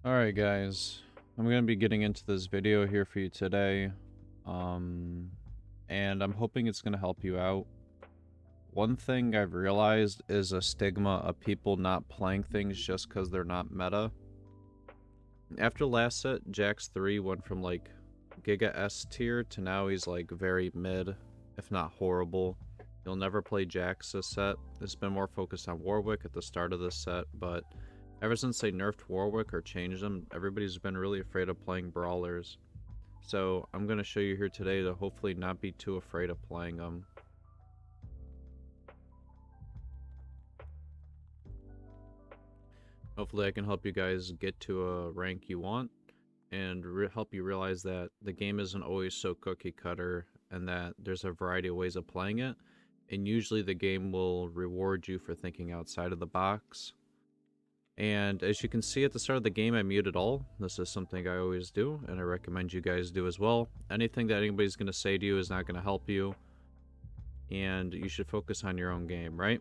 Alright guys, I'm going to be getting into this video here for you today, and I'm hoping it's going to help you out. One thing I've realized is a stigma of people not playing things just because they're not meta. After last set, Jax 3 went from like Giga S tier to now he's like very mid, if not horrible. You'll never play Jax this set. It's been more focused on Warwick at the start of this set, but ever since they nerfed Warwick or changed them, everybody's been really afraid of playing brawlers. So I'm going to show you here today to hopefully not be too afraid of playing them. Hopefully I can help you guys get to a rank you want and help you realize that the game isn't always so cookie cutter and that there's a variety of ways of playing it. And usually the game will reward you for thinking outside of the box. And as you can see at the start of the game, I muted all. This is something I always do, and I recommend you guys do as well. Anything that anybody's going to say to you is not going to help you, and you should focus on your own game, right?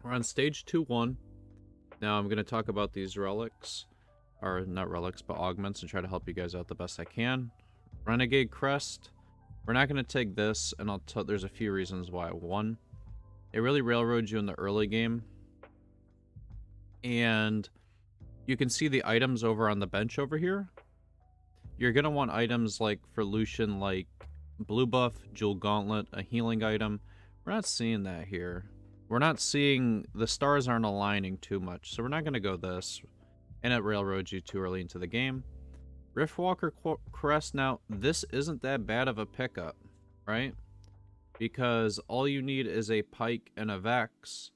We're on stage 2-1. Now I'm going to talk about these relics, or not relics, but augments, and try to help you guys out the best I can. Renegade Crest. We're not going to take this, and there's a few reasons why. One, it really railroads you in the early game. And you can see the items over on the bench over here. You're going to want items like for Lucian, like blue buff, jewel gauntlet, a healing item. We're not seeing that here. We're not seeing, the stars aren't aligning too much, so we're not going to go this. And it railroads you too early into the game. Riftwalker Crest, now this isn't that bad of a pickup, right? Because all you need is a Pike and a Vex,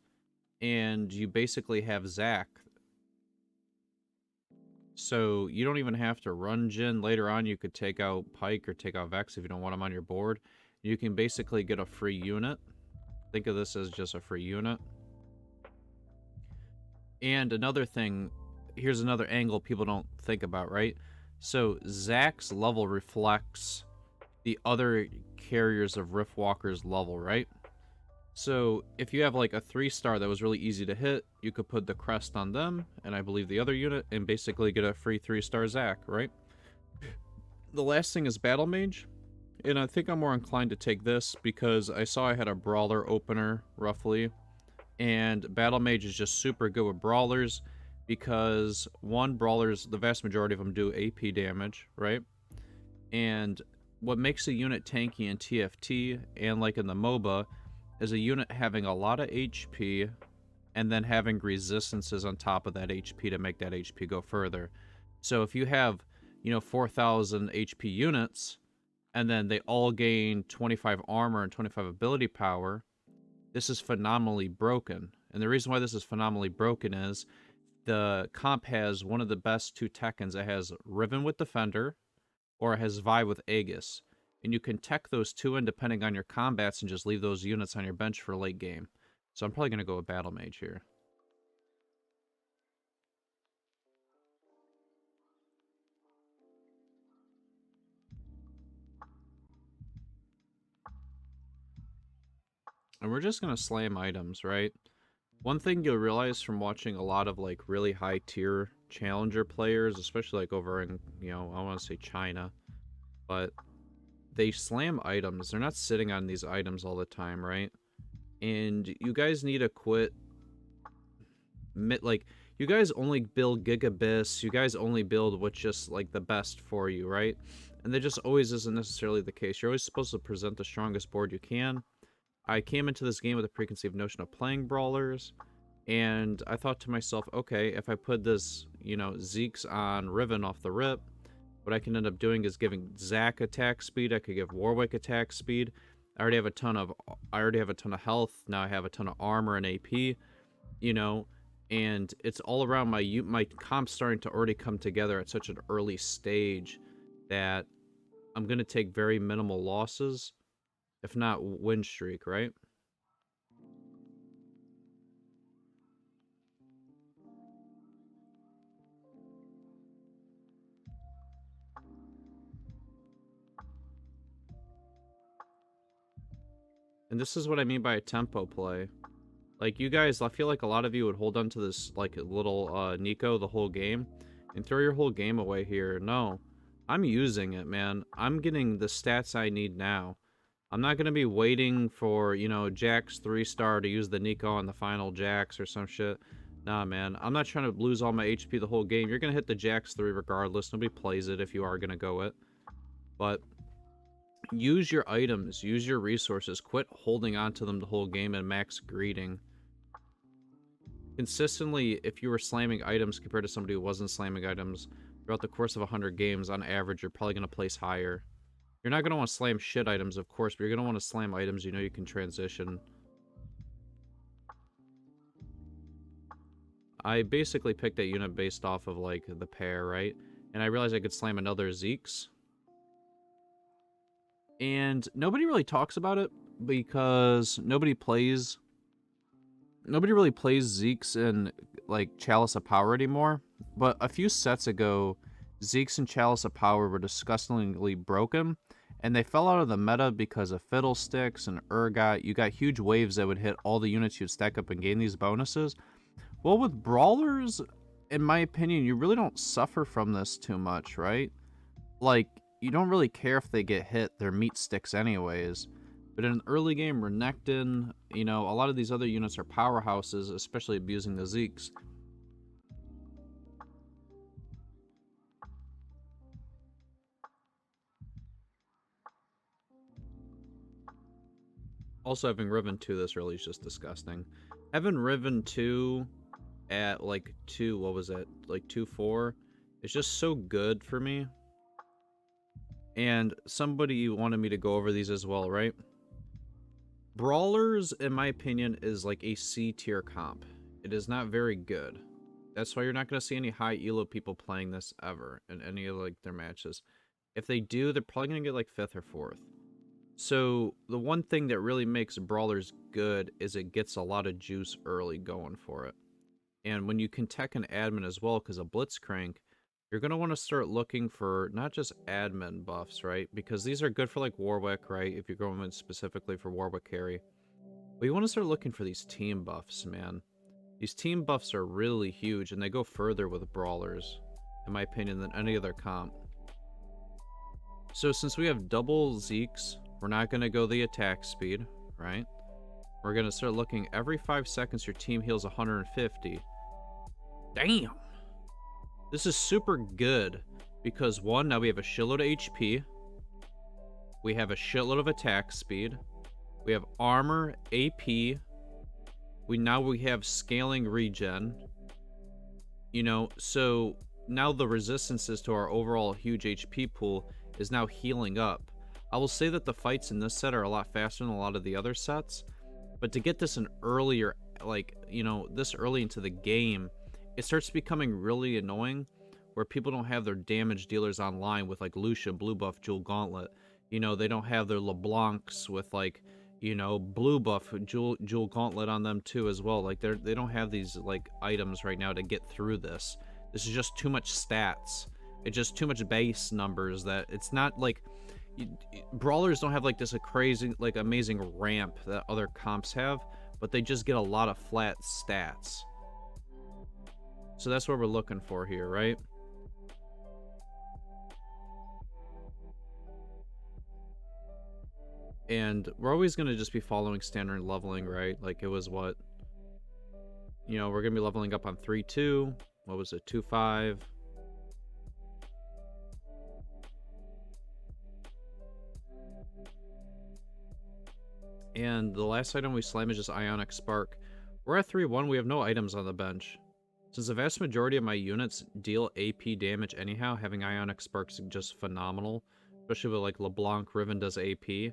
and you basically have Zac. So you don't even have to run Jhin. Later on, you could take out Pike or take out Vex if you don't want them on your board. You can basically get a free unit. Think of this as just a free unit. And another thing, here's another angle people don't think about, right? So Zac's level reflects the other carriers of Riftwalker's level, right? So if you have like a 3-star that was really easy to hit, you could put the crest on them, and I believe the other unit, and basically get a free 3-star Zac, right? The last thing is Battle Mage, and I think I'm more inclined to take this because I saw I had a Brawler opener, roughly, and Battle Mage is just super good with Brawlers because, one, Brawlers, the vast majority of them do AP damage, right? And what makes a unit tanky in TFT, and like in the MOBA, is a unit having a lot of HP and then having resistances on top of that HP to make that HP go further. So if you have, 4,000 HP units and then they all gain 25 armor and 25 ability power, this is phenomenally broken. And the reason why this is phenomenally broken is the comp has one of the best 2 Tekkens. It has Riven with Defender, or it has Vi with Aegis. And you can tech those two in depending on your combats and just leave those units on your bench for late game. So I'm probably going to go with Battle Mage here. And we're just going to slam items, right? One thing you'll realize from watching a lot of like really high tier challenger players, especially like over in, I want to say China, but they slam items. They're not sitting on these items all the time, right? And you guys need to quit, like, you guys only build gigabits, you guys only build what's just like the best for you, right? And that just always isn't necessarily the case. You're always supposed to present the strongest board you can. I came into this game with a preconceived notion of playing brawlers, and I thought to myself, okay, if I put this, Zeke's on Riven off the rip, what I can end up doing is giving Zac attack speed. I could give Warwick attack speed. I already have a ton of health. Now I have a ton of armor and AP, and it's all around my comp starting to already come together at such an early stage that I'm going to take very minimal losses, if not win streak, right? And this is what I mean by a tempo play. Like, you guys, I feel like a lot of you would hold on to this, like, little, Nico the whole game, and throw your whole game away here. No. I'm using it, man. I'm getting the stats I need now. I'm not gonna be waiting for, you know, Jax 3-star to use the Nico on the final Jax or some shit. Nah, man. I'm not trying to lose all my HP the whole game. You're gonna hit the Jax 3 regardless. Nobody plays it if you are gonna go it. But use your items. Use your resources. Quit holding on to them the whole game and max greeting. Consistently, if you were slamming items compared to somebody who wasn't slamming items throughout the course of 100 games, on average, you're probably going to place higher. You're not going to want to slam shit items, of course, but you're going to want to slam items you know you can transition. I basically picked that unit based off of, like, the pair, right? And I realized I could slam another Zeke's. And nobody really talks about it because nobody really plays Zeke's in, like, Chalice of Power anymore. But a few sets ago, Zeke's and Chalice of Power were disgustingly broken, and they fell out of the meta because of Fiddlesticks and Urgot. You got huge waves that would hit all the units you'd stack up and gain these bonuses. Well, with Brawlers, in my opinion, you really don't suffer from this too much, right? Like, you don't really care if they get hit. They're meat sticks anyways. But in an early game, Renekton, you know, a lot of these other units are powerhouses, especially abusing the Zeeks. Also, having Riven 2 this early is just disgusting. Having Riven 2 at, like, 2, what was it? Like, 2-4 is just so good for me. And somebody wanted me to go over these as well, right? Brawlers, in my opinion, is like a C tier comp. It is not very good. That's why you're not going to see any high elo people playing this ever in any of, like, their matches. If they do, they're probably going to get like 5th or 4th. So the one thing that really makes Brawlers good is it gets a lot of juice early going for it. And when you can tech an admin as well, because of Blitzcrank, you're going to want to start looking for not just admin buffs, right? Because these are good for, like, Warwick, right? If you're going specifically for Warwick carry. But you want to start looking for these team buffs, man. These team buffs are really huge, and they go further with Brawlers, in my opinion, than any other comp. So since we have double Zeeks, we're not going to go the attack speed, right? We're going to start looking every 5 seconds your team heals 150. Damn! This is super good because, one, now we have a shitload of HP. We have a shitload of attack speed. We have armor, AP. Now we have scaling regen. You know, so now the resistances to our overall huge HP pool is now healing up. I will say that the fights in this set are a lot faster than a lot of the other sets, but to get this an earlier, like, you know, this early into the game, it starts becoming really annoying where people don't have their damage dealers online with, like, Lucia, Blue Buff, Jewel Gauntlet. You know, they don't have their LeBlancs with, like, you know, Blue Buff, Jewel Gauntlet on them too as well. Like, they don't have these, like, items right now to get through this. This is just too much stats. It's just too much base numbers that it's not like... Brawlers don't have, like, this crazy, like, amazing ramp that other comps have, but they just get a lot of flat stats. So that's what we're looking for here, right? And we're always going to just be following standard leveling, right? Like, it was what? You know, we're going to be leveling up on 3-2. What was it? 2-5. And the last item we slam is just Ionic Spark. We're at 3-1. We have no items on the bench. Since the vast majority of my units deal AP damage anyhow, having Ionic Spark is just phenomenal. Especially with, like, LeBlanc, Riven does AP.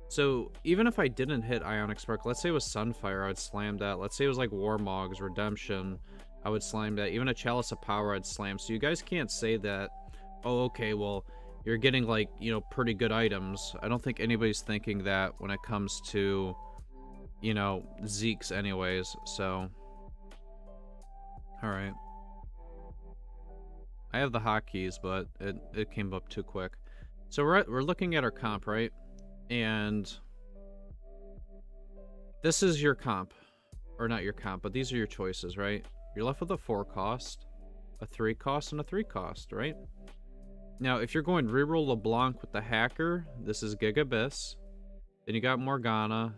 So even if I didn't hit Ionic Spark, let's say it was Sunfire, I would slam that. Let's say it was like Warmogs, Redemption, I would slam that. Even a Chalice of Power, I'd slam. So you guys can't say that, oh, okay, well, you're getting, like, you know, pretty good items. I don't think anybody's thinking that when it comes to, you know, Zeeks anyways, so. Alright. I have the hotkeys, but it came up too quick. So we're looking at our comp, right? And this is your comp. or not your comp, but these are your choices, right? You're left with a 4 cost, a 3 cost, and a 3 cost, right? Now, if you're going reroll LeBlanc with the Hacker, this is Gigabyss. Then you got Morgana.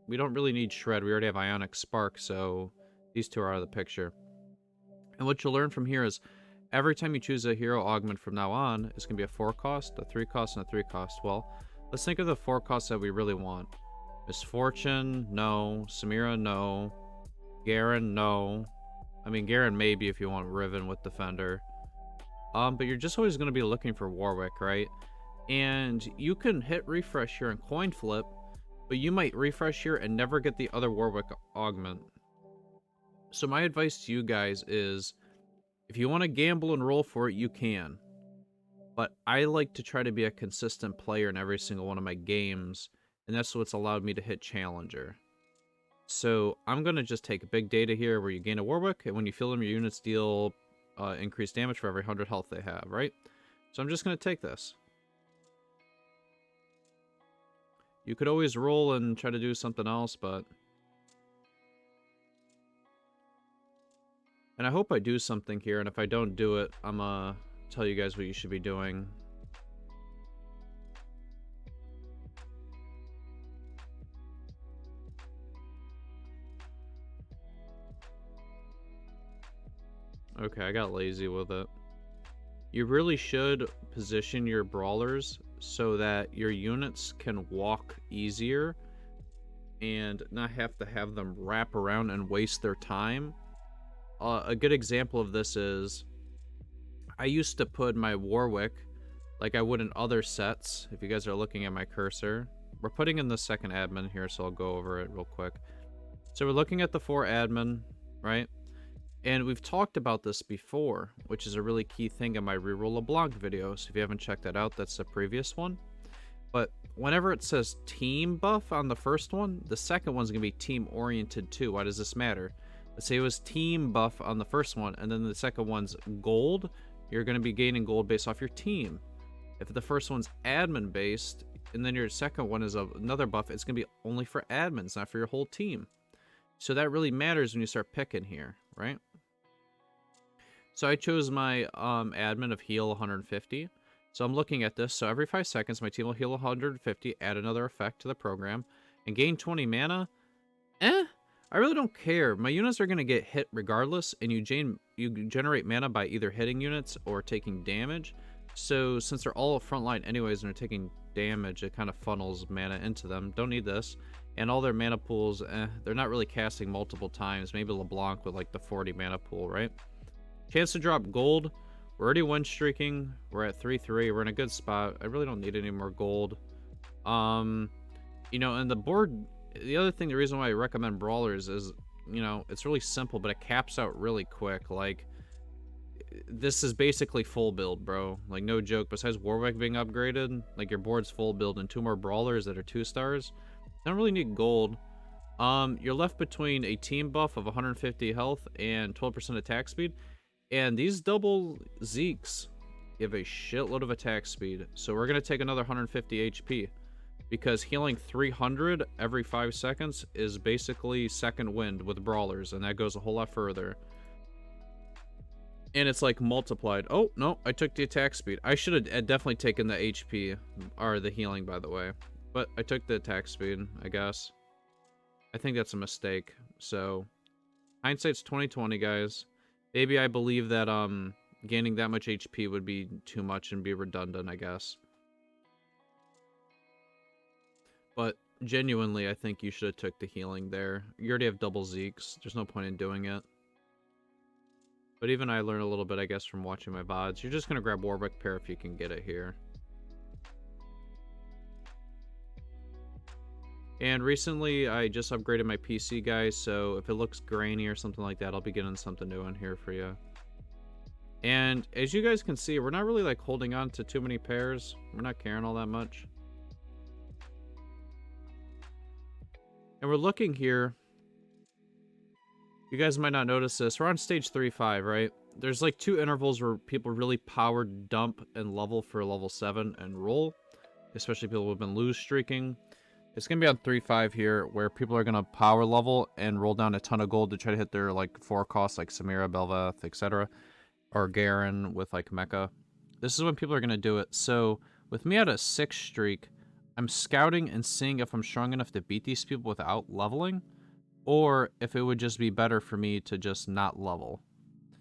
We don't really need Shred. We already have Ionic Spark, so these two are out of the picture. And what you'll learn from here is every time you choose a hero augment from now on, it's going to be a 4 cost, a 3 cost, and a 3 cost. Well, let's think of the 4 costs that we really want. Misfortune, no. Samira, no. Garen, no. I mean, Garen maybe if you want Riven with Defender. But you're just always going to be looking for Warwick, right? And you can hit refresh here and coin flip, but you might refresh here and never get the other Warwick augment. So my advice to you guys is, if you want to gamble and roll for it, you can. But I like to try to be a consistent player in every single one of my games, and that's what's allowed me to hit Challenger. So I'm going to just take big data here where you gain a Warwick, and when you fill them, your units deal increased damage for every 100 health they have, right? So I'm just going to take this. You could always roll and try to do something else, but... And I hope I do something here, and if I don't do it, I'm gonna tell you guys what you should be doing. Okay, I got lazy with it. You really should position your brawlers so that your units can walk easier and not have to have them wrap around and waste their time. A good example of this is, I used to put my Warwick like I would in other sets. If you guys are looking at my cursor, we're putting in the second admin here, so I'll go over it real quick. So we're looking at the 4 admin, right? And we've talked about this before, which is a really key thing in my reroll LeBlanc video. So if you haven't checked that out, that's the previous one. But whenever it says team buff on the first one, the second one's going to be team oriented too. Why does this matter? Let's say it was team buff on the first one, and then the second one's gold. You're going to be gaining gold based off your team. If the first one's admin based, and then your second one is another buff, it's going to be only for admins, not for your whole team. So that really matters when you start picking here, right? So I chose my admin of heal 150. So I'm looking at this. So every 5 seconds, my team will heal 150, add another effect to the program, and gain 20 mana. I really don't care. My units are going to get hit regardless, and you generate mana by either hitting units or taking damage. So since they're all frontline anyways and they're taking damage, it kind of funnels mana into them. Don't need this. And all their mana pools, they're not really casting multiple times. Maybe LeBlanc with like the 40 mana pool, right? Chance to drop gold. We're already win streaking. We're at 3-3. We're in a good spot. I really don't need any more gold. You know, and the board... The other thing, the reason why I recommend brawlers is, you know, it's really simple, but it caps out really quick. Like, this is basically full build, bro. Like, no joke. Besides Warwick being upgraded, like, your board's full build and 2 more brawlers that are 2 stars. I don't really need gold. You're left between a team buff of 150 health and 12% attack speed. And these double Zeeks give a shitload of attack speed. So we're going to take another 150 HP. Because healing 300 every 5 seconds is basically second wind with brawlers, and that goes a whole lot further. And it's like multiplied. Oh, no, I took the attack speed. I should have definitely taken the HP, or the healing, by the way. But I took the attack speed, I guess. I think that's a mistake. So, hindsight's 20/20, guys. Maybe I believe that gaining that much HP would be too much and be redundant, I guess. But genuinely, I think you should have took the healing there. You already have double Zeeks. There's no point in doing it. But even I learned a little bit, I guess, from watching my VODs. You're just going to grab Warwick pair if you can get it here. And recently, I just upgraded my PC, guys, so if it looks grainy or something like that, I'll be getting something new in here for you. And as you guys can see, we're not really, like, holding on to too many pairs. We're not caring all that much. And we're looking here. You guys might not notice this. We're on stage 3-5, right? There's like 2 intervals where people really power dump and level for level 7 and roll. Especially people who have been lose streaking. It's going to be on 3-5 here, where people are going to power level and roll down a ton of gold to try to hit their, like, 4 costs, like Samira, Belveth, etc. Or Garen with, like, Mecha. This is when people are going to do it. So, with me at a 6 streak, I'm scouting and seeing if I'm strong enough to beat these people without leveling, or if it would just be better for me to just not level.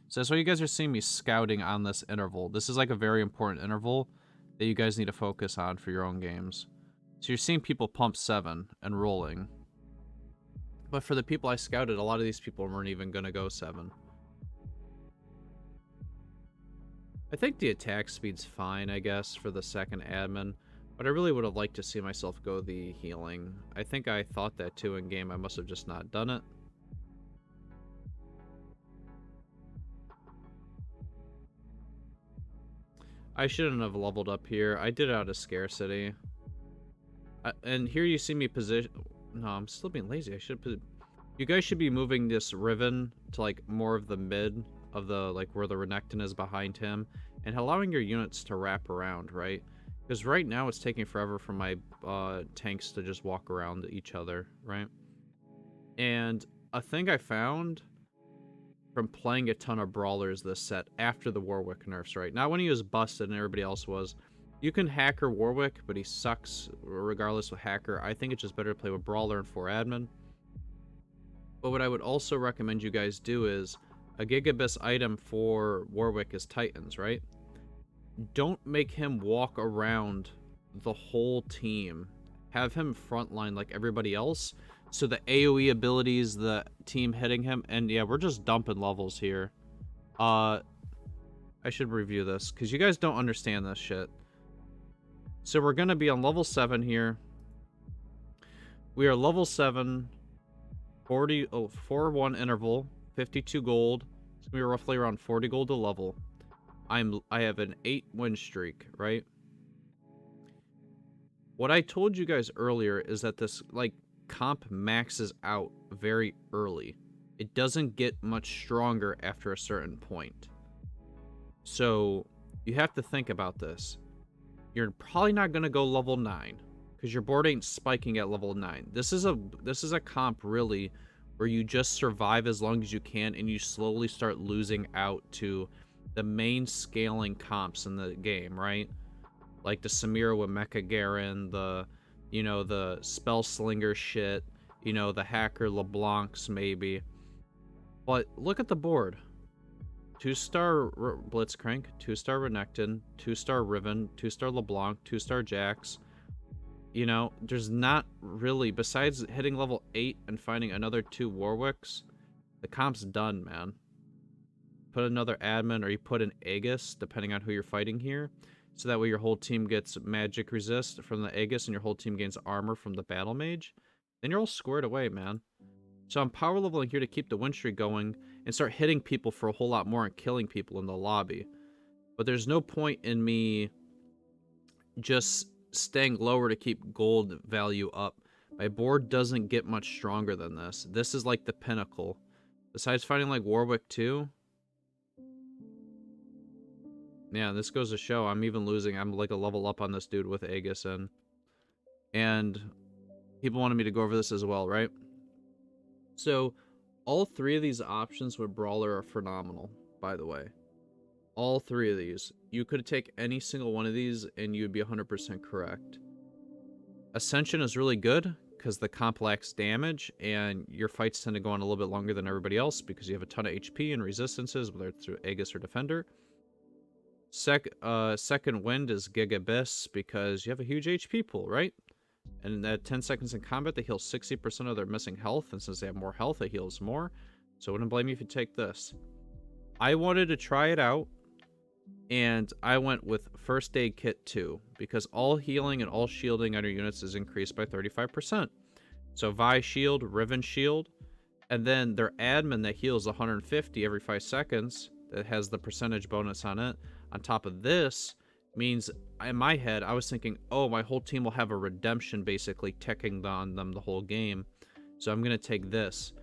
So that's why you guys are seeing me scouting on this interval. This is like a very important interval that you guys need to focus on for your own games. So you're seeing people pump 7 and rolling. But for the people I scouted, a lot of these people weren't even going to go 7. I think the attack speed's fine, I guess, for the second admin. But I really would have liked to see myself go the healing. I think I thought that too in game. I must have just not done it. I shouldn't have leveled up here. I did it out of scarcity. And here you see me position... No, I'm still being lazy. I should... You guys should be moving this Riven to, like, more of the mid of the, like, where the Renekton is behind him. And allowing your units to wrap around, right? Because right now it's taking forever for my tanks to just walk around each other, right? And a thing I found from playing a ton of Brawlers this set after the Warwick nerfs, right? Not when he was busted and everybody else was. You can hacker Warwick, but he sucks regardless of hacker. I think it's just better to play with Brawler and 4 admin. But what I would also recommend you guys do is a Gigabus item for Warwick is Titans, right? Don't make him walk around the whole team. Have him frontline like everybody else. So the AoE abilities, the team hitting him, and yeah, we're just dumping levels here. I should review this, because you guys don't understand this shit. So we're going to be on level 7 here. We are level 7, 4-1 interval, 52 gold. It's going to be roughly around 40 gold to level. I have an 8 win streak, right? What I told you guys earlier is that this, like, comp maxes out very early. It doesn't get much stronger after a certain point. So you have to think about this. You're probably not going to go level 9 because your board ain't spiking at level 9. This is a comp really where you just survive as long as you can and you slowly start losing out to the main scaling comps in the game, right? Like the Samira with Mecha Garen, the, you know, the Spell Slinger shit, you know, the Hacker LeBlancs maybe. But look at the board. 2-star Blitzcrank, 2-star Renekton, 2-star Riven, 2-star LeBlanc, 2-star Jax. You know, there's not really, besides hitting level 8 and finding another 2 Warwicks, the comp's done, man. Put another admin, or you put an Aegis, depending on who you're fighting here. So that way your whole team gets magic resist from the Aegis and your whole team gains armor from the battle mage. Then you're all squared away, man. So I'm power leveling here to keep the win streak going and start hitting people for a whole lot more and killing people in the lobby. But there's no point in me just staying lower to keep gold value up. My board doesn't get much stronger than this. This is like the pinnacle. Besides fighting like Warwick 2. Yeah, this goes to show I'm even losing. I'm like a level up on this dude with Aegis in. And people wanted me to go over this as well, right? So, all 3 of these options with Brawler are phenomenal, by the way. All 3 of these. You could take any single one of these and you'd be 100% correct. Ascension is really good because the complex damage and your fights tend to go on a little bit longer than everybody else because you have a ton of HP and resistances, whether it's through Aegis or Defender. Second Wind is Gigabus because you have a huge HP pool, right? And at 10 seconds in combat, they heal 60% of their missing health, and since they have more health, it heals more. So I wouldn't blame you if you take this. I wanted to try it out, and I went with First Aid Kit 2, because all healing and all shielding on your units is increased by 35%. So Vi Shield, Riven Shield, and then their admin that heals 150 every 5 seconds, that has the percentage bonus on it. On top of this, means in my head, I was thinking, oh, my whole team will have a redemption basically ticking on them the whole game. So I'm going to take this,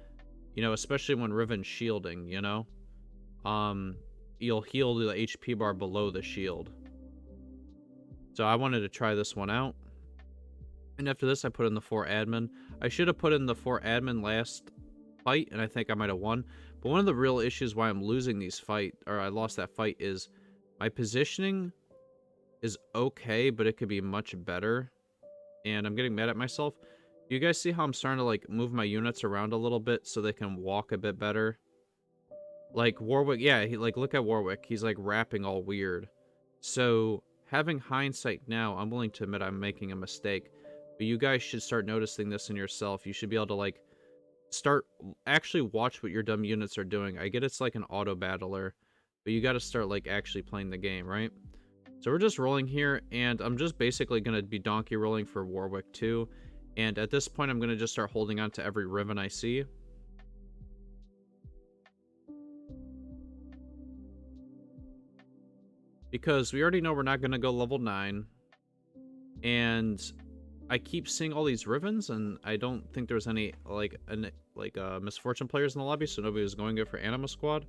you know, especially when Riven's shielding, you know, you'll heal the HP bar below the shield. So I wanted to try this one out. And after this, I put in the 4 admin. I should have put in the 4 admin last fight, and I think I might have won. But one of the real issues why I'm losing these or I lost that fight, is my positioning is okay, but it could be much better. And I'm getting mad at myself. You guys see how I'm starting to like move my units around a little bit so they can walk a bit better? Like Warwick, yeah, look at Warwick. He's like rapping all weird. So having hindsight now, I'm willing to admit I'm making a mistake. But you guys should start noticing this in yourself. You should be able to like actually watch what your dumb units are doing. I get it's like an auto battler, but you got to start like actually playing the game, right? So we're just rolling here, and I'm just basically going to be donkey rolling for Warwick too. And at this point, I'm going to just start holding on to every Riven I see. Because we already know we're not going to go level 9. And I keep seeing all these Rivens, and I don't think there's any, Misfortune players in the lobby, so nobody was going good for Anima Squad.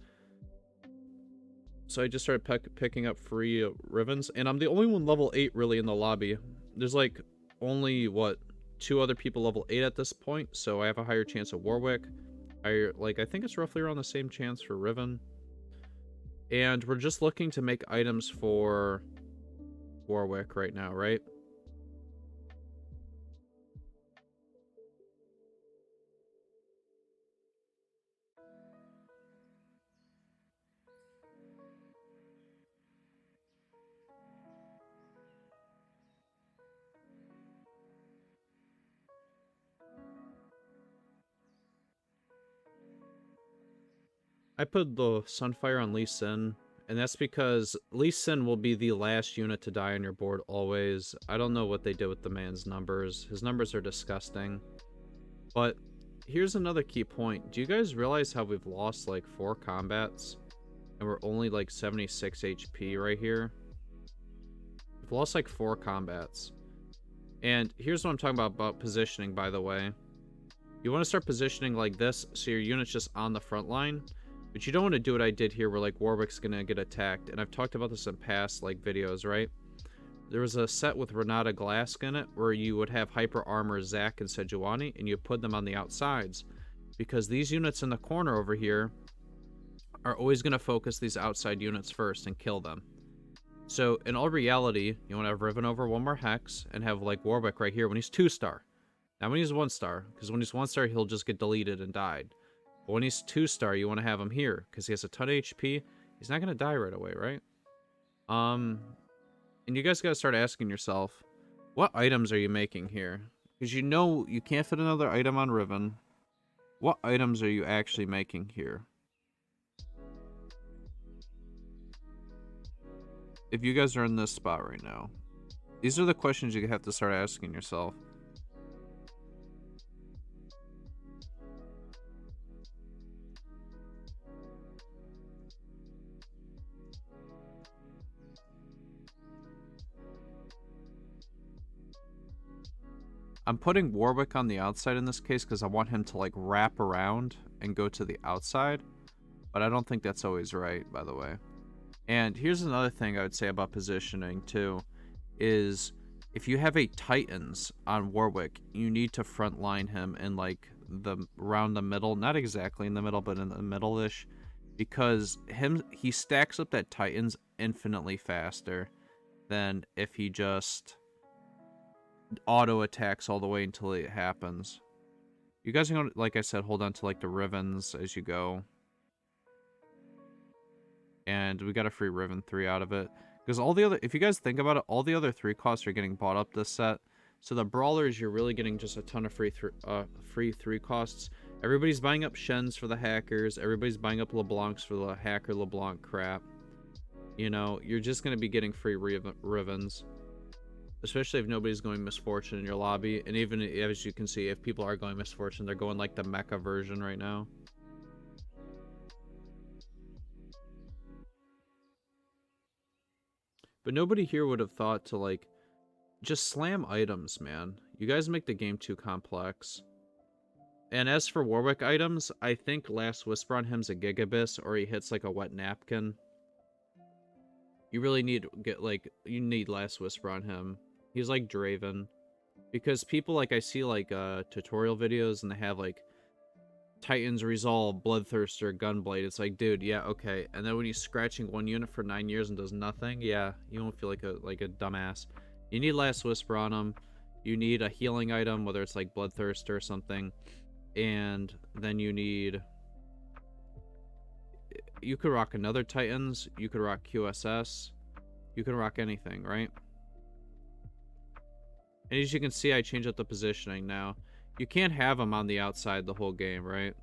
So I just started picking up free Rivens, and I'm the only one level 8 really in the lobby. There's like only, what, 2 other people level 8 at this point, so I have a higher chance of Warwick. I think it's roughly around the same chance for Riven. And we're just looking to make items for Warwick right now, right? I put the Sunfire on Lee Sin, and that's because Lee Sin will be the last unit to die on your board always. I don't know what they did with the man's numbers. His numbers are disgusting. But here's another key point. Do you guys realize how we've lost like 4 combats? And we're only like 76 HP right here? We've lost like 4 combats. And here's what I'm talking about positioning, by the way. You want to start positioning like this, so your unit's just on the front line. But you don't want to do what I did here, where like Warwick's gonna get attacked. And I've talked about this in past like videos, right? There was a set with Renata Glask in it, where you would have Hyper Armor Zac and Sejuani, and you put them on the outsides. Because these units in the corner over here are always going to focus these outside units first and kill them. So in all reality, you want to have Riven over 1 more Hex, and have like Warwick right here when he's 2-star. Not when he's 1-star, because when he's 1-star, he'll just get deleted and died. But when he's 2-star, you want to have him here, because he has a ton of HP. He's not going to die right away, right? And you guys got to start asking yourself, what items are you making here? Because you know you can't fit another item on Riven. What items are you actually making here? If you guys are in this spot right now, these are the questions you have to start asking yourself. I'm putting Warwick on the outside in this case because I want him to like wrap around and go to the outside. But I don't think that's always right, by the way. And here's another thing I would say about positioning too, is if you have a Titans on Warwick, you need to frontline him in like around the middle, not exactly in the middle, but in the middle-ish, because he stacks up that Titans infinitely faster than if he just auto attacks all the way until it happens. You guys are gonna, like I said, hold on to like the Rivens as you go. And we got a free Riven 3 out of it. Because all the other, if you guys think about it, all the other 3 costs are getting bought up this set. So the Brawlers, you're really getting just a ton of free 3 costs. Everybody's buying up Shens for the hackers. Everybody's buying up LeBlancs for the hacker LeBlanc crap. You know, you're just going to be getting free Rivens. Especially if nobody's going Misfortune in your lobby. And even as you can see, if people are going Misfortune, they're going like the mecha version right now. But nobody here would have thought to like just slam items, man. You guys make the game too complex. And as for Warwick items, I think Last Whisper on him's a Gigabis, or he hits like a wet napkin. You really need you need Last Whisper on him. He's like Draven. Because people, like, I see, like, tutorial videos, and they have, like, Titans Resolve, Bloodthirster, Gunblade. It's like, dude, yeah, okay. And then when he's scratching one unit for 9 years and does nothing, yeah, you won't feel like a dumbass. You need Last Whisper on him. You need a healing item, whether it's like Bloodthirster or something. And then you need... You could rock another Titans. You could rock QSS. You can rock anything, right? And as you can see, I changed up the positioning now. You can't have him on the outside the whole game, right?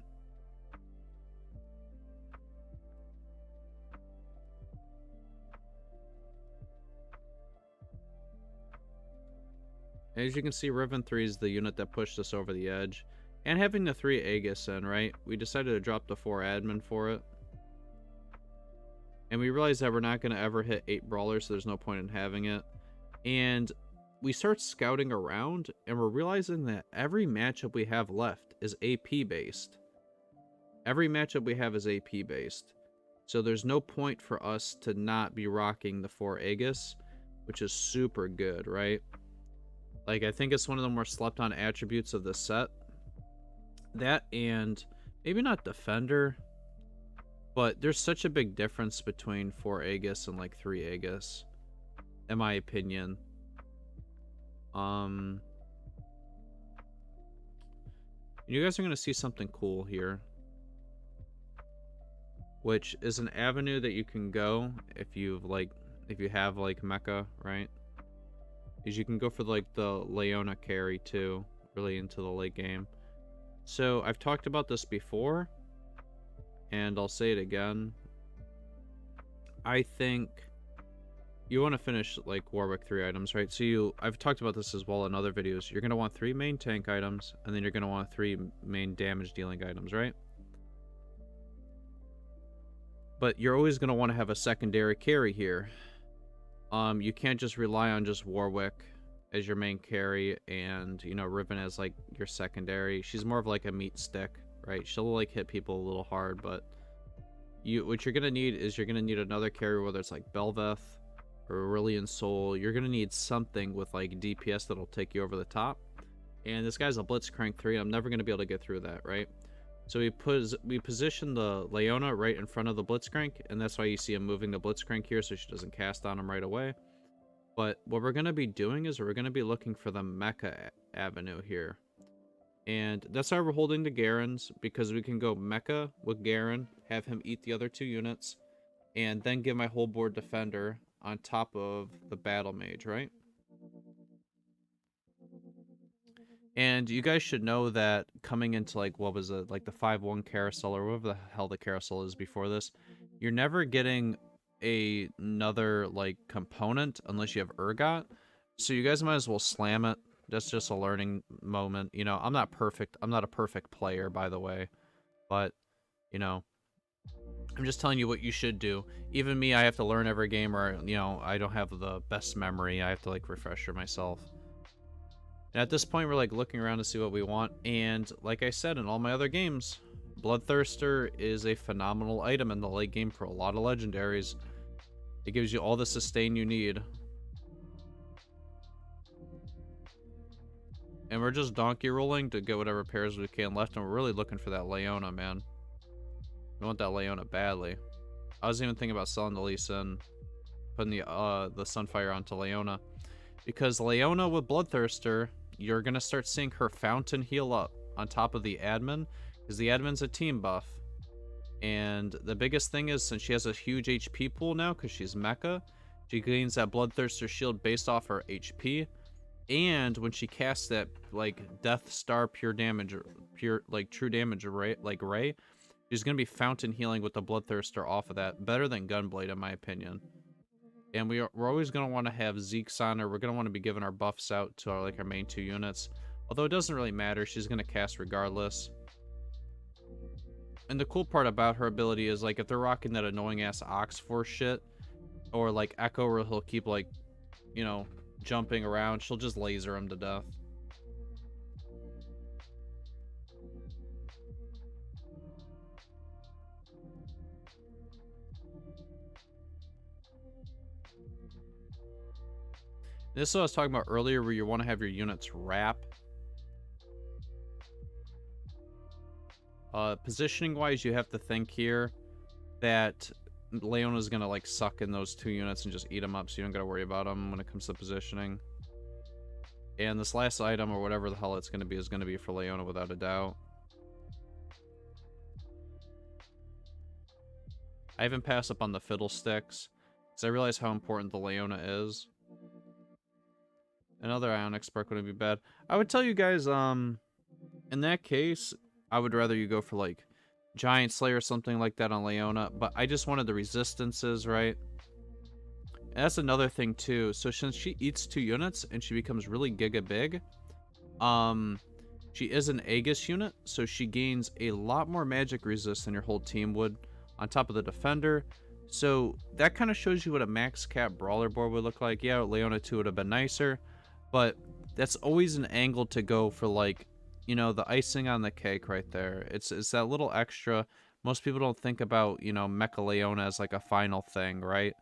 As you can see, Riven 3 is the unit that pushed us over the edge. And having the 3 Aegis in, right? We decided to drop the 4 admin for it. And we realized that we're not going to ever hit 8 brawlers, so there's no point in having it. And we start scouting around, and we're realizing that every matchup we have left is AP based. Every matchup we have is AP based. So there's no point for us to not be rocking the 4 Aegis, which is super good, right? Like, I think it's one of the more slept on attributes of the set. That, and maybe not Defender, but there's such a big difference between 4 Aegis and like 3 Aegis, in my opinion. You guys are going to see something cool here, which is an avenue that you can go if you have like mecha, right? Is you can go for like the Leona carry too, really into the late game. So I've talked about this before, and I'll say it again. I think you want to finish like Warwick 3 items, right? So I've talked about this as well in other videos. You're going to want 3 main tank items, and then you're going to want 3 main damage dealing items, right? But you're always going to want to have a secondary carry here. You can't just rely on just Warwick as your main carry and, you know, Riven as like your secondary. She's more of like a meat stick, right? She'll like hit people a little hard, but what you're gonna need is you're gonna need another carry, whether it's like Belveth or Aurelian Soul. You're gonna need something with like DPS that'll take you over the top. And this guy's a Blitzcrank 3. I'm never gonna be able to get through that, right? So we position the Leona right in front of the Blitzcrank, and that's why you see him moving the Blitzcrank here, so she doesn't cast on him right away. But what we're going to be doing is we're going to be looking for the Mecha avenue here. And that's why we're holding the Garens, because we can go Mecha with Garen, have him eat the other 2 units, and then get my whole board Defender on top of the Battle Mage, right? And you guys should know that coming into, like, what was it, like the 5-1 carousel, or whatever the hell the carousel is before this, you're never getting another, like, component unless you have Urgot. So you guys might as well slam it. That's just a learning moment. You know, I'm not perfect. I'm not a perfect player, by the way. But, you know, I'm just telling you what you should do. Even me, I have to learn every game, or, you know, I don't have the best memory. I have to, like, refresher myself. And at this point, we're like looking around to see what we want. And like I said in all my other games, Bloodthirster is a phenomenal item in the late game for a lot of legendaries. It gives you all the sustain you need. And we're just donkey rolling to get whatever pairs we can left. And we're really looking for that Leona, man. We want that Leona badly. I was even thinking about selling the Lee Sin, putting the Sunfire onto Leona. Because Leona with Bloodthirster, you're going to start seeing her fountain heal up on top of the admin, because the admin's a team buff. And the biggest thing is, since she has a huge HP pool now, because she's mecha, she gains that Bloodthirster shield based off her HP. And when she casts that, like, Death Star pure damage, like, true damage array, like, Ray, she's going to be fountain healing with the Bloodthirster off of that. Better than Gunblade, in my opinion. And we're always going to want to have Zeke's on her. We're going to want to be giving our buffs out to our main 2 units. Although it doesn't really matter. She's going to cast regardless. And the cool part about her ability is, like, if they're rocking that annoying-ass Ox Force shit, or, like, Echo, where he'll keep, like, you know, jumping around, she'll just laser him to death. This is what I was talking about earlier, where you want to have your units wrap. Positioning wise, you have to think here that Leona's gonna like suck in those 2 units and just eat them up, so you don't gotta worry about them when it comes to positioning. And this last item, or whatever the hell it's gonna be, is gonna be for Leona without a doubt. I haven't passed up on the fiddlesticks, because I realize how important the Leona is. Another Ionic Spark wouldn't be bad. I would tell you guys, in that case, I would rather you go for, like, Giant Slayer or something like that on Leona, but I just wanted the resistances, right? And that's another thing, too. So since she eats 2 units, and she becomes really giga big, she is an Aegis unit, so she gains a lot more magic resist than your whole team would, on top of the defender. So that kind of shows you what a max cap brawler board would look like. Yeah, Leona 2 would have been nicer, but that's always an angle to go for, like, you know, the icing on the cake right there. It's that little extra. Most people don't think about, you know, Mecha Leona as like a final thing, right?